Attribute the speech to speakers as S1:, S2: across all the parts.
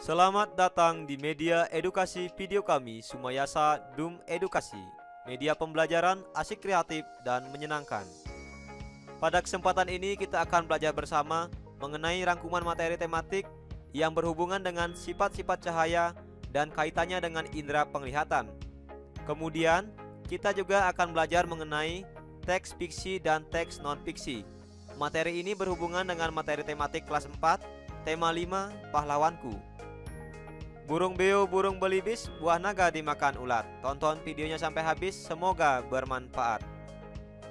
S1: Selamat datang di media edukasi video kami, Sumayasa Dum Edukasi, media pembelajaran asik, kreatif, dan menyenangkan. Pada kesempatan ini kita akan belajar bersama mengenai rangkuman materi tematik yang berhubungan dengan sifat-sifat cahaya dan kaitannya dengan indera penglihatan. Kemudian kita juga akan belajar mengenai teks fiksi dan teks non-fiksi. Materi ini berhubungan dengan materi tematik kelas 4, tema 5, pahlawanku. Burung beo, burung belibis, buah naga dimakan ulat. Tonton videonya sampai habis, semoga bermanfaat.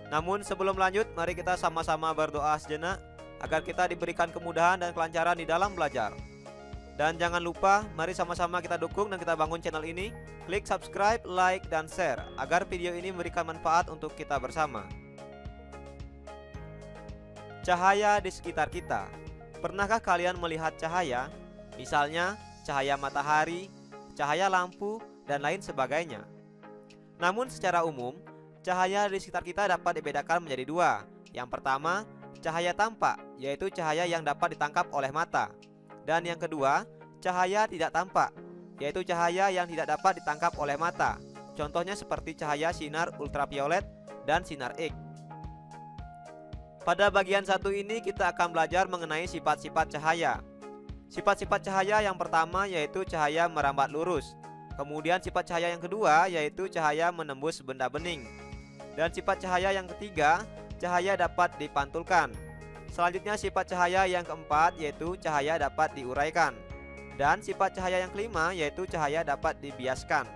S1: Namun sebelum lanjut, mari kita sama-sama berdoa sejenak agar kita diberikan kemudahan dan kelancaran di dalam belajar. Dan jangan lupa, mari sama-sama kita dukung dan kita bangun channel ini. Klik subscribe, like, dan share agar video ini memberikan manfaat untuk kita bersama. Cahaya di sekitar kita. Pernahkah kalian melihat cahaya? Misalnya cahaya matahari, cahaya lampu, dan lain sebagainya. Namun secara umum, cahaya di sekitar kita dapat dibedakan menjadi dua. Yang pertama, cahaya tampak, yaitu cahaya yang dapat ditangkap oleh mata. Dan yang kedua, cahaya tidak tampak, yaitu cahaya yang tidak dapat ditangkap oleh mata. Contohnya seperti cahaya sinar ultraviolet dan sinar X. Pada bagian satu ini kita akan belajar mengenai sifat-sifat cahaya. Sifat-sifat cahaya yang pertama yaitu cahaya merambat lurus. Kemudian sifat cahaya yang kedua yaitu cahaya menembus benda bening. Dan sifat cahaya yang ketiga, cahaya dapat dipantulkan. Selanjutnya sifat cahaya yang keempat yaitu cahaya dapat diuraikan. Dan sifat cahaya yang kelima yaitu cahaya dapat dibiaskan.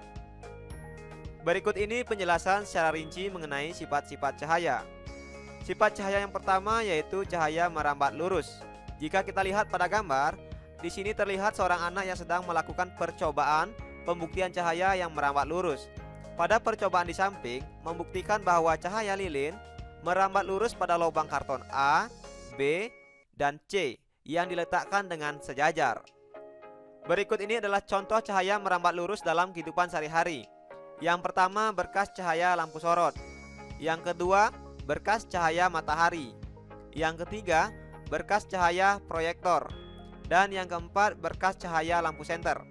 S1: Berikut ini penjelasan secara rinci mengenai sifat-sifat cahaya. Sifat cahaya yang pertama yaitu cahaya merambat lurus. Jika kita lihat pada gambar, di sini terlihat seorang anak yang sedang melakukan percobaan pembuktian cahaya yang merambat lurus. Pada percobaan di samping, membuktikan bahwa cahaya lilin merambat lurus pada lubang karton A, B, dan C yang diletakkan dengan sejajar. Berikut ini adalah contoh cahaya merambat lurus dalam kehidupan sehari-hari. Yang pertama, berkas cahaya lampu sorot. Yang kedua, berkas cahaya matahari. Yang ketiga, berkas cahaya proyektor. Dan yang keempat, berkas cahaya lampu senter.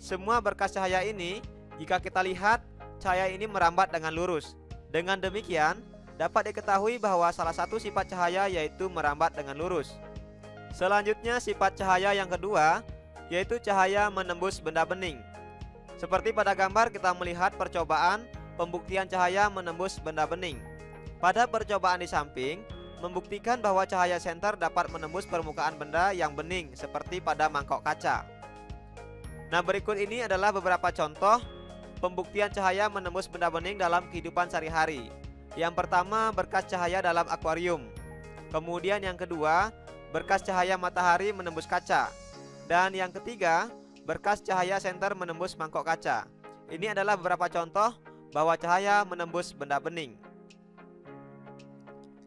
S1: Semua berkas cahaya ini, jika kita lihat, cahaya ini merambat dengan lurus. Dengan demikian, dapat diketahui bahwa salah satu sifat cahaya yaitu merambat dengan lurus. Selanjutnya, sifat cahaya yang kedua, yaitu cahaya menembus benda bening. Seperti pada gambar kita melihat percobaan pembuktian cahaya menembus benda bening. Pada percobaan di samping, membuktikan bahwa cahaya senter dapat menembus permukaan benda yang bening seperti pada mangkok kaca. Nah, berikut ini adalah beberapa contoh pembuktian cahaya menembus benda bening dalam kehidupan sehari-hari. Yang pertama, berkas cahaya dalam akuarium. Kemudian yang kedua, berkas cahaya matahari menembus kaca. Dan yang ketiga, berkas cahaya senter menembus mangkok kaca. Ini adalah beberapa contoh bahwa cahaya menembus benda bening.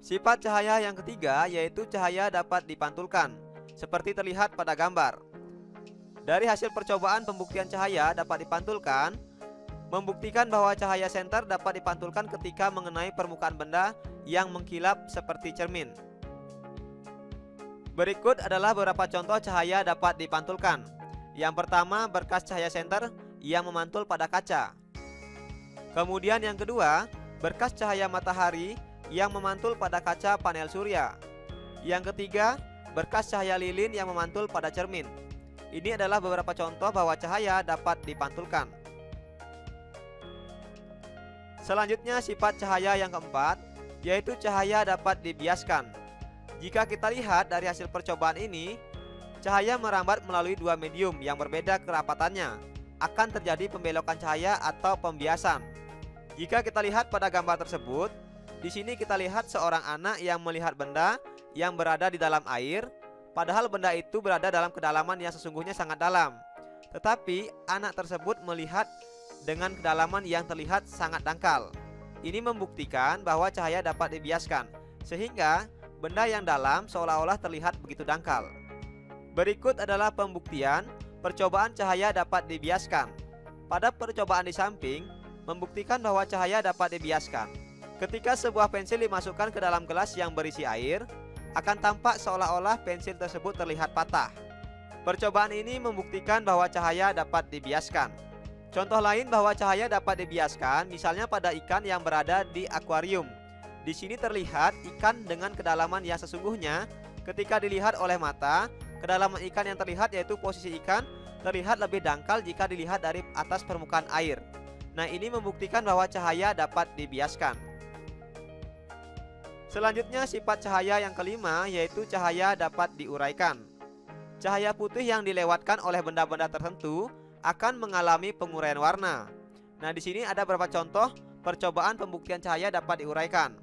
S1: Sifat cahaya yang ketiga yaitu cahaya dapat dipantulkan, seperti terlihat pada gambar. Dari hasil percobaan pembuktian cahaya dapat dipantulkan, membuktikan bahwa cahaya senter dapat dipantulkan ketika mengenai permukaan benda yang mengkilap seperti cermin. Berikut adalah beberapa contoh cahaya dapat dipantulkan. Yang pertama, berkas cahaya senter yang memantul pada kaca. Kemudian yang kedua, berkas cahaya matahari yang memantul pada kaca panel surya. Yang ketiga, berkas cahaya lilin yang memantul pada cermin. Ini adalah beberapa contoh bahwa cahaya dapat dipantulkan. Selanjutnya, sifat cahaya yang keempat, yaitu cahaya dapat dibiaskan. Jika kita lihat dari hasil percobaan ini, cahaya merambat melalui dua medium yang berbeda kerapatannya. Akan terjadi pembelokan cahaya atau pembiasan. Jika kita lihat pada gambar tersebut, di sini kita lihat seorang anak yang melihat benda yang berada di dalam air, padahal benda itu berada dalam kedalaman yang sesungguhnya sangat dalam. Tetapi anak tersebut melihat dengan kedalaman yang terlihat sangat dangkal. Ini membuktikan bahwa cahaya dapat dibiaskan, sehingga benda yang dalam seolah-olah terlihat begitu dangkal. Berikut adalah pembuktian percobaan cahaya dapat dibiaskan. Pada percobaan di samping, membuktikan bahwa cahaya dapat dibiaskan. Ketika sebuah pensil dimasukkan ke dalam gelas yang berisi air, akan tampak seolah-olah pensil tersebut terlihat patah. Percobaan ini membuktikan bahwa cahaya dapat dibiaskan. Contoh lain bahwa cahaya dapat dibiaskan misalnya pada ikan yang berada di akuarium. Di sini terlihat ikan dengan kedalaman yang sesungguhnya. Ketika dilihat oleh mata, kedalaman ikan yang terlihat yaitu posisi ikan terlihat lebih dangkal jika dilihat dari atas permukaan air. Nah, ini membuktikan bahwa cahaya dapat dibiaskan. Selanjutnya sifat cahaya yang kelima yaitu cahaya dapat diuraikan. Cahaya putih yang dilewatkan oleh benda-benda tertentu akan mengalami penguraian warna. Nah, di sini ada beberapa contoh percobaan pembuktian cahaya dapat diuraikan.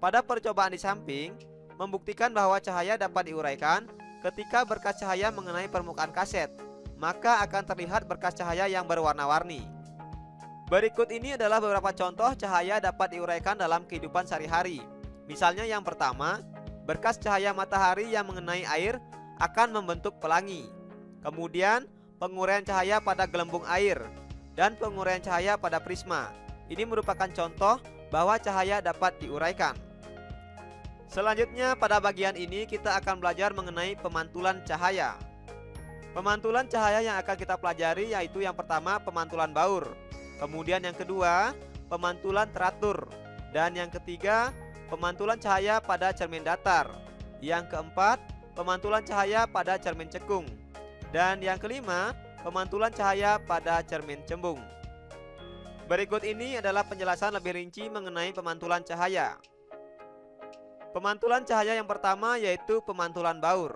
S1: Pada percobaan di samping, membuktikan bahwa cahaya dapat diuraikan ketika berkas cahaya mengenai permukaan kaset, maka akan terlihat berkas cahaya yang berwarna-warni. Berikut ini adalah beberapa contoh cahaya dapat diuraikan dalam kehidupan sehari-hari. Misalnya yang pertama, berkas cahaya matahari yang mengenai air akan membentuk pelangi. Kemudian, penguraian cahaya pada gelembung air dan penguraian cahaya pada prisma. Ini merupakan contoh bahwa cahaya dapat diuraikan. Selanjutnya pada bagian ini kita akan belajar mengenai pemantulan cahaya. Pemantulan cahaya yang akan kita pelajari yaitu yang pertama pemantulan baur, kemudian yang kedua pemantulan teratur, dan yang ketiga pemantulan cahaya pada cermin datar, yang keempat pemantulan cahaya pada cermin cekung, dan yang kelima pemantulan cahaya pada cermin cembung. Berikut ini adalah penjelasan lebih rinci mengenai pemantulan cahaya. Pemantulan cahaya yang pertama yaitu pemantulan baur.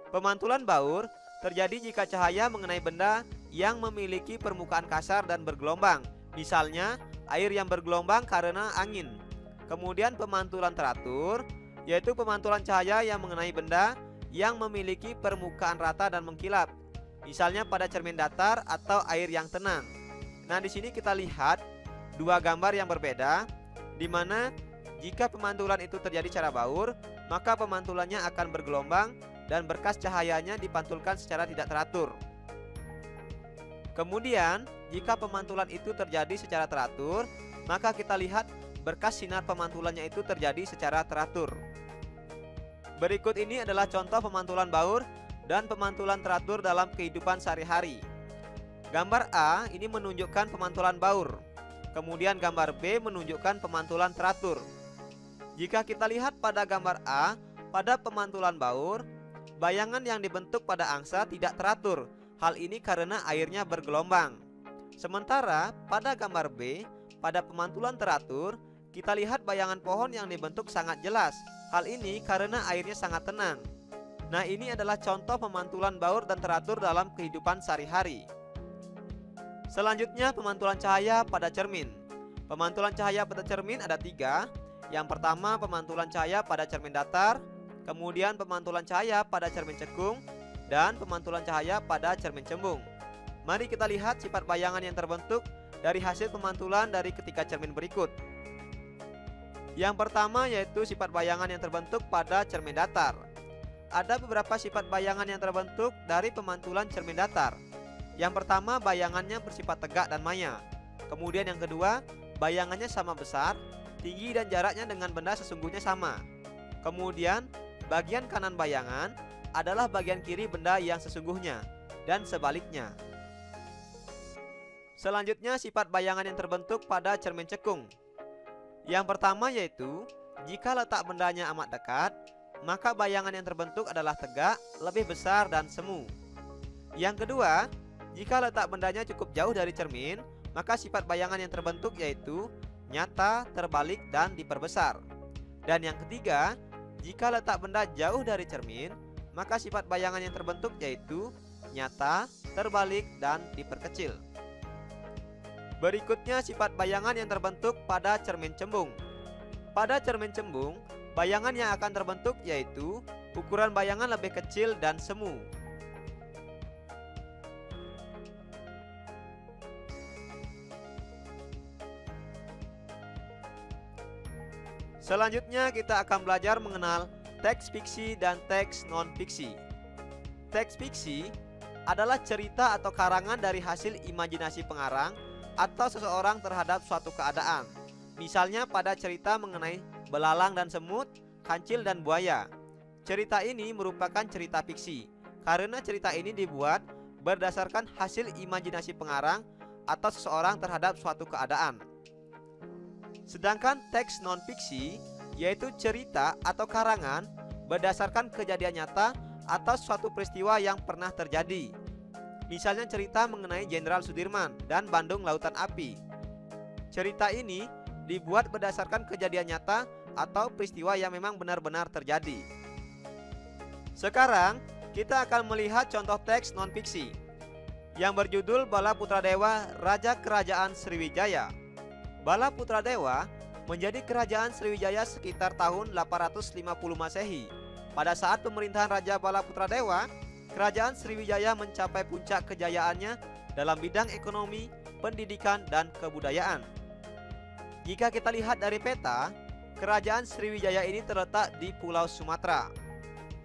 S1: Pemantulan baur terjadi jika cahaya mengenai benda yang memiliki permukaan kasar dan bergelombang, misalnya air yang bergelombang karena angin. Kemudian pemantulan teratur yaitu pemantulan cahaya yang mengenai benda yang memiliki permukaan rata dan mengkilap, misalnya pada cermin datar atau air yang tenang. Nah, di sini kita lihat dua gambar yang berbeda, di mana jika pemantulan itu terjadi secara baur, maka pemantulannya akan bergelombang dan berkas cahayanya dipantulkan secara tidak teratur. Kemudian, jika pemantulan itu terjadi secara teratur, maka kita lihat berkas sinar pemantulannya itu terjadi secara teratur. Berikut ini adalah contoh pemantulan baur dan pemantulan teratur dalam kehidupan sehari-hari. Gambar A ini menunjukkan pemantulan baur. Kemudian gambar B menunjukkan pemantulan teratur. Jika kita lihat pada gambar A, pada pemantulan baur, bayangan yang dibentuk pada angsa tidak teratur. Hal ini karena airnya bergelombang. Sementara pada gambar B, pada pemantulan teratur, kita lihat bayangan pohon yang dibentuk sangat jelas. Hal ini karena airnya sangat tenang. Nah, ini adalah contoh pemantulan baur dan teratur dalam kehidupan sehari-hari. Selanjutnya pemantulan cahaya pada cermin. Pemantulan cahaya pada cermin ada tiga. Yang pertama pemantulan cahaya pada cermin datar, kemudian pemantulan cahaya pada cermin cekung, dan pemantulan cahaya pada cermin cembung. Mari kita lihat sifat bayangan yang terbentuk dari hasil pemantulan dari ketiga cermin berikut. Yang pertama yaitu sifat bayangan yang terbentuk pada cermin datar. Ada beberapa sifat bayangan yang terbentuk dari pemantulan cermin datar. Yang pertama, bayangannya bersifat tegak dan maya. Kemudian yang kedua, bayangannya sama besar, tinggi dan jaraknya dengan benda sesungguhnya sama. Kemudian, bagian kanan bayangan adalah bagian kiri benda yang sesungguhnya, dan sebaliknya. Selanjutnya, sifat bayangan yang terbentuk pada cermin cekung. Yang pertama yaitu, jika letak bendanya amat dekat, maka bayangan yang terbentuk adalah tegak, lebih besar dan semu. Yang kedua, jika letak bendanya cukup jauh dari cermin, maka sifat bayangan yang terbentuk yaitu nyata, terbalik, dan diperbesar. Dan yang ketiga, jika letak benda jauh dari cermin, maka sifat bayangan yang terbentuk yaitu nyata, terbalik, dan diperkecil. Berikutnya sifat bayangan yang terbentuk pada cermin cembung. Pada cermin cembung, bayangan yang akan terbentuk yaitu ukuran bayangan lebih kecil dan semu. Selanjutnya kita akan belajar mengenal teks fiksi dan teks non-fiksi. Teks fiksi adalah cerita atau karangan dari hasil imajinasi pengarang atau seseorang terhadap suatu keadaan. Misalnya pada cerita mengenai belalang dan semut, kancil dan buaya. Cerita ini merupakan cerita fiksi karena cerita ini dibuat berdasarkan hasil imajinasi pengarang atau seseorang terhadap suatu keadaan. Sedangkan teks non-fiksi yaitu cerita atau karangan berdasarkan kejadian nyata atau suatu peristiwa yang pernah terjadi. Misalnya cerita mengenai Jenderal Sudirman dan Bandung Lautan Api. Cerita ini dibuat berdasarkan kejadian nyata atau peristiwa yang memang benar-benar terjadi. Sekarang kita akan melihat contoh teks non-fiksi yang berjudul Bala Putradewa Raja Kerajaan Sriwijaya. Bala Putradewa menjadi kerajaan Sriwijaya sekitar tahun 850 Masehi. Pada saat pemerintahan Raja Bala Putradewa, kerajaan Sriwijaya mencapai puncak kejayaannya dalam bidang ekonomi, pendidikan, dan kebudayaan. Jika kita lihat dari peta, kerajaan Sriwijaya ini terletak di Pulau Sumatera.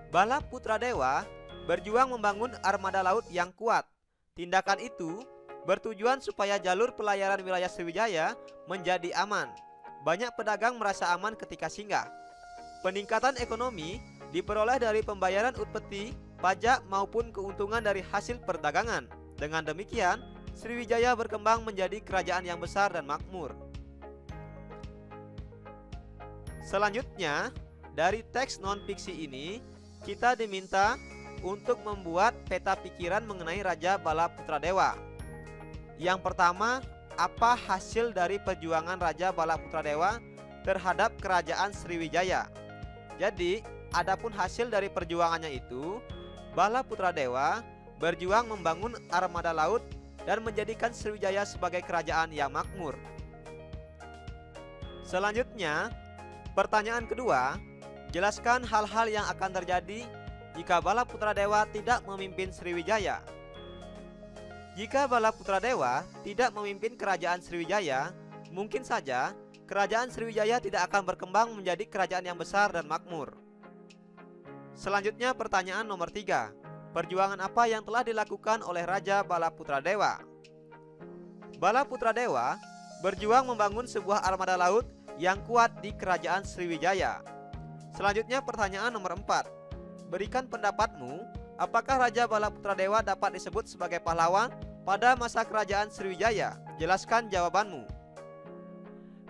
S1: Bala Putradewa berjuang membangun armada laut yang kuat. Tindakan itu bertujuan supaya jalur pelayaran wilayah Sriwijaya menjadi aman. Banyak pedagang merasa aman ketika singgah. Peningkatan ekonomi diperoleh dari pembayaran upeti, pajak maupun keuntungan dari hasil perdagangan. Dengan demikian, Sriwijaya berkembang menjadi kerajaan yang besar dan makmur. Selanjutnya, dari teks non-fiksi ini, kita diminta untuk membuat peta pikiran mengenai Raja Bala Putradewa. Yang pertama, apa hasil dari perjuangan Raja Bala Putradewa terhadap kerajaan Sriwijaya? Jadi, adapun hasil dari perjuangannya itu, Bala Putradewa berjuang membangun armada laut dan menjadikan Sriwijaya sebagai kerajaan yang makmur. Selanjutnya, pertanyaan kedua, jelaskan hal-hal yang akan terjadi jika Bala Putradewa tidak memimpin Sriwijaya. Jika Bala Putradewa tidak memimpin kerajaan Sriwijaya, mungkin saja kerajaan Sriwijaya tidak akan berkembang menjadi kerajaan yang besar dan makmur. Selanjutnya pertanyaan nomor 3. Perjuangan apa yang telah dilakukan oleh Raja Bala Putradewa? Bala Putradewa berjuang membangun sebuah armada laut yang kuat di kerajaan Sriwijaya. Selanjutnya pertanyaan nomor 4. Berikan pendapatmu, apakah Raja Bala Putradewa dapat disebut sebagai pahlawan pada masa kerajaan Sriwijaya? Jelaskan jawabanmu.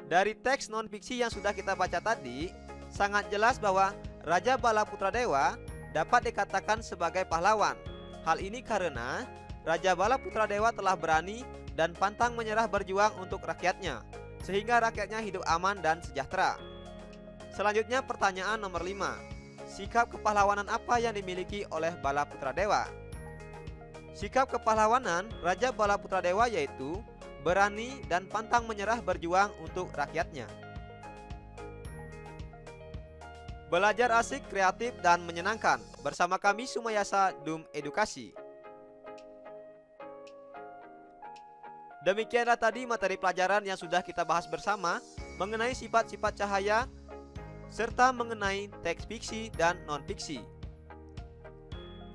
S1: Dari teks non-fiksi yang sudah kita baca tadi, sangat jelas bahwa Raja Bala Putradewa dapat dikatakan sebagai pahlawan. Hal ini karena Raja Bala Putradewa telah berani dan pantang menyerah berjuang untuk rakyatnya, sehingga rakyatnya hidup aman dan sejahtera. Selanjutnya pertanyaan nomor 5. Sikap kepahlawanan apa yang dimiliki oleh Bala Putradewa? Sikap kepahlawanan Raja Bala Putradewa yaitu berani dan pantang menyerah berjuang untuk rakyatnya. Belajar asik, kreatif, dan menyenangkan bersama kami Sumayasa Dum Edukasi. Demikianlah tadi materi pelajaran yang sudah kita bahas bersama mengenai sifat-sifat cahaya serta mengenai teks fiksi dan non-fiksi.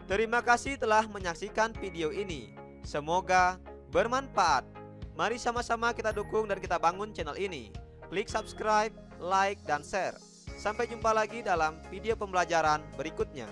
S1: Terima kasih telah menyaksikan video ini. Semoga bermanfaat. Mari sama-sama kita dukung dan kita bangun channel ini. Klik subscribe, like, dan share. Sampai jumpa lagi dalam video pembelajaran berikutnya.